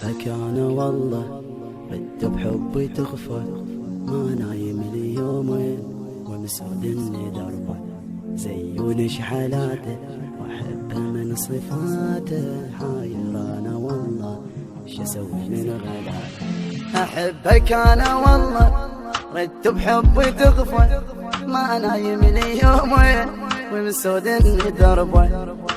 أحبك أنا والله رد بحبي تغفر، ما نايم اليومين ومسودني دربه، زيون شحالاته وأحبه من صفاته، حاير أنا والله وش أسوي من غلاته. أحبك أنا والله رد بحبي تغفر، ما نايم اليومين ومسودني دربه،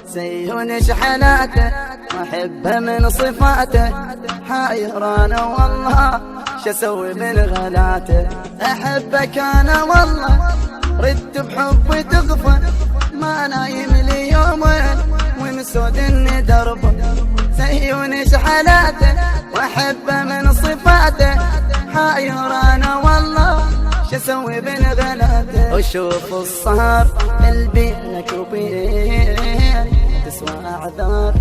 زيون شحالاته وأحبه من صفاته، حاير أنا والله شو أسوي من غلاته. أحبك أنا والله رد بحبي تغفر، ما نايم لي يومين ومسودني دربه، زيون شحالاته وأحبه من صفاته، حاير أنا والله شو أسوي من غلاته. وشوف الصهر البينك وبين تسوى أعذار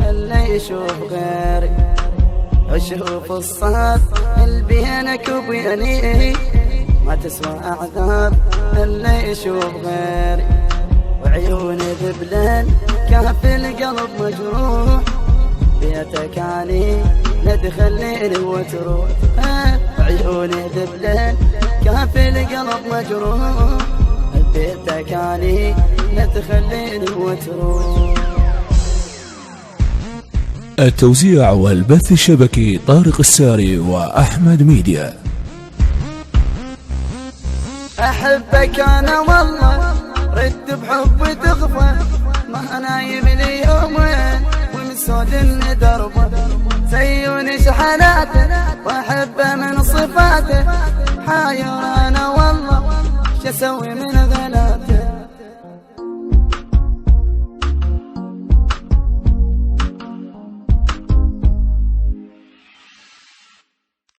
اللي يشوف غيري، وشوف الصهر البينك وبيني ما تسوى أعذار اللي يشوف غيري، وعيوني ذبلان كهف القلب مجروح، بيتك اني ندخل ليل وتروح، عيوني ذبلان كهف القلب مجروح، بيتك اني ندخل ليل وتروح. التوزيع والبث الشبكي طارق الساري وأحمد ميديا. أحبك أنا والله رد بحبي تغفر، ما نايم لي يومين ومسودني دربه، زيون شحالاته وأحبه من صفاته، حاير أنا والله شو أسوي من غلاته.